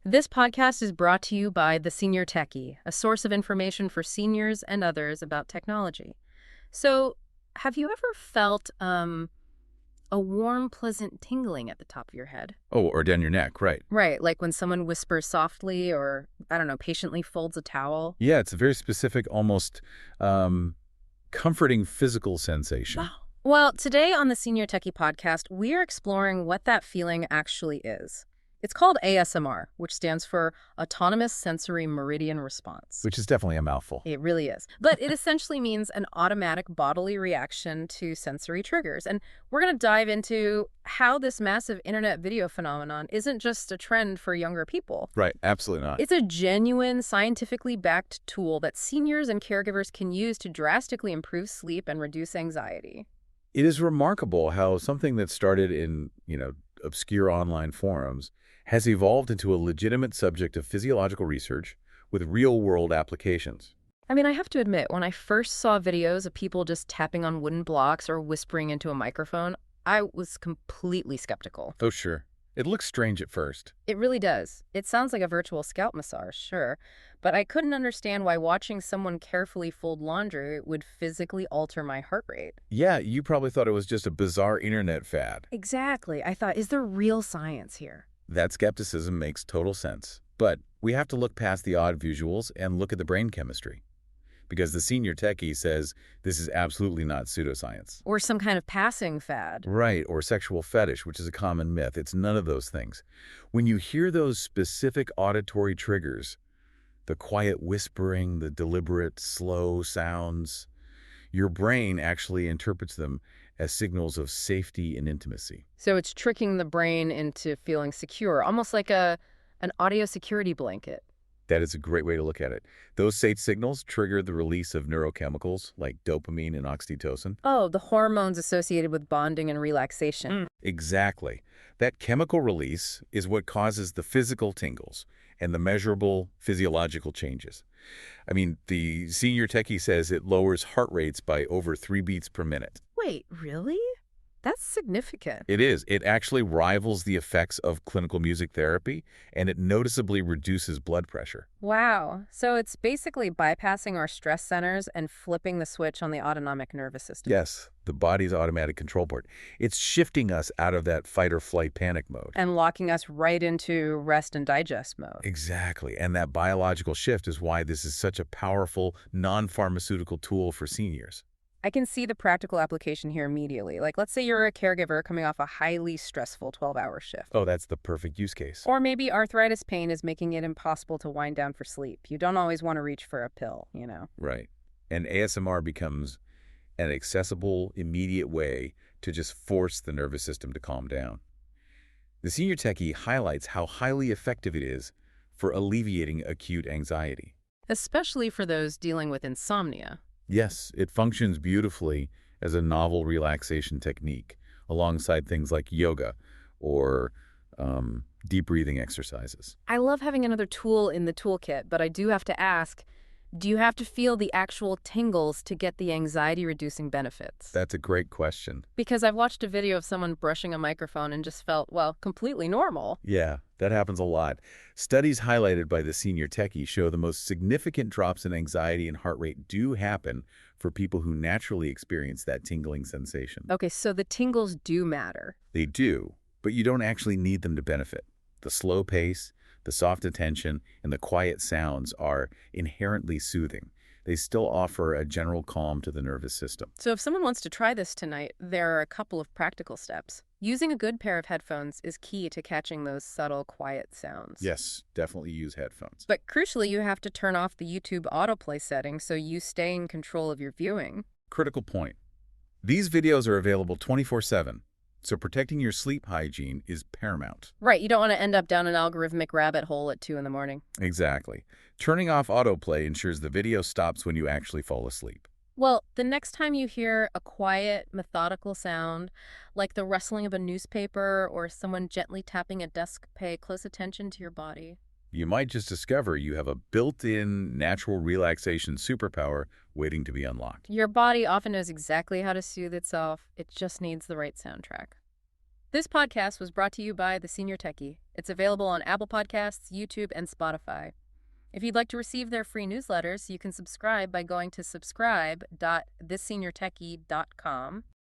This podcast is brought to you by The Senior Techie, a source of information for seniors and others about technology. So, have you ever felt a warm, pleasant tingling at the top of your head? Oh, or down your neck, right. Right, like when someone whispers softly or, I don't know, patiently folds a towel? Yeah, it's a very specific, almost comforting physical sensation. Wow. Well, today on the Senior Techie podcast, we are exploring what that feeling actually is. It's called ASMR, which stands for Autonomous Sensory Meridian Response. Which is definitely a mouthful. It really is. But it essentially means an automatic bodily reaction to sensory triggers. And we're going to dive into how this massive internet video phenomenon isn't just a trend for younger people. Right, absolutely not. It's a genuine, scientifically backed tool that seniors and caregivers can use to drastically improve sleep and reduce anxiety. It is remarkable how something that started in, obscure online forums has evolved into a legitimate subject of physiological research with real-world applications. I mean, I have to admit, when I first saw videos of people just tapping on wooden blocks or whispering into a microphone, I was completely skeptical. Oh, sure. It looks strange at first. It really does. It sounds like a virtual scalp massage, sure, but I couldn't understand why watching someone carefully fold laundry would physically alter my heart rate. Yeah, you probably thought it was just a bizarre internet fad. Exactly. I thought, is there real science here? That skepticism makes total sense. But we have to look past the odd visuals and look at the brain chemistry. Because the senior techie says this is absolutely not pseudoscience. Or some kind of passing fad. Right, or sexual fetish, which is a common myth. It's none of those things. When you hear those specific auditory triggers, the quiet whispering, the deliberate, slow sounds, your brain actually interprets them as signals of safety and intimacy. So it's tricking the brain into feeling secure, almost like an audio security blanket. That is a great way to look at it. Those safe signals trigger the release of neurochemicals like dopamine and oxytocin. Oh, the hormones associated with bonding and relaxation. Exactly. That chemical release is what causes the physical tingles and the measurable physiological changes. I mean, the senior techie says it lowers heart rates by over 3 beats per minute. Wait, really? That's significant. It is. It actually rivals the effects of clinical music therapy, and it noticeably reduces blood pressure. Wow. So it's basically bypassing our stress centers and flipping the switch on the autonomic nervous system. Yes, the body's automatic control board. It's shifting us out of that fight or flight panic mode. And locking us right into rest and digest mode. Exactly. And that biological shift is why this is such a powerful, non-pharmaceutical tool for seniors. I can see the practical application here immediately. Like, let's say you're a caregiver coming off a highly stressful 12-hour shift. Oh, that's the perfect use case. Or maybe arthritis pain is making it impossible to wind down for sleep. You don't always want to reach for a pill, you know? Right. And ASMR becomes an accessible, immediate way to just force the nervous system to calm down. The senior techie highlights how highly effective it is for alleviating acute anxiety. Especially for those dealing with insomnia. Yes, it functions beautifully as a novel relaxation technique alongside things like yoga or deep breathing exercises. I love having another tool in the toolkit, but I do have to ask, do you have to feel the actual tingles to get the anxiety-reducing benefits? That's a great question. Because I've watched a video of someone brushing a microphone and just felt, well, completely normal. Yeah, that happens a lot. Studies highlighted by the senior techie show the most significant drops in anxiety and heart rate do happen for people who naturally experience that tingling sensation. Okay, so the tingles do matter. They do, but you don't actually need them to benefit. The slow pace, the soft attention, and the quiet sounds are inherently soothing. They still offer a general calm to the nervous system. So if someone wants to try this tonight, there are a couple of practical steps. Using a good pair of headphones is key to catching those subtle, quiet sounds. Yes, definitely use headphones. But crucially, you have to turn off the YouTube autoplay setting so you stay in control of your viewing. Critical point. These videos are available 24/7. So protecting your sleep hygiene is paramount. Right, you don't want to end up down an algorithmic rabbit hole at 2 in the morning. Exactly. Turning off autoplay ensures the video stops when you actually fall asleep. Well, the next time you hear a quiet, methodical sound, like the rustling of a newspaper or someone gently tapping a desk, pay close attention to your body. You might just discover you have a built-in natural relaxation superpower waiting to be unlocked. Your body often knows exactly how to soothe itself. It just needs the right soundtrack. This podcast was brought to you by The Senior Techie. It's available on Apple Podcasts, YouTube, and Spotify. If you'd like to receive their free newsletters, you can subscribe by going to subscribe.theseniortechie.com.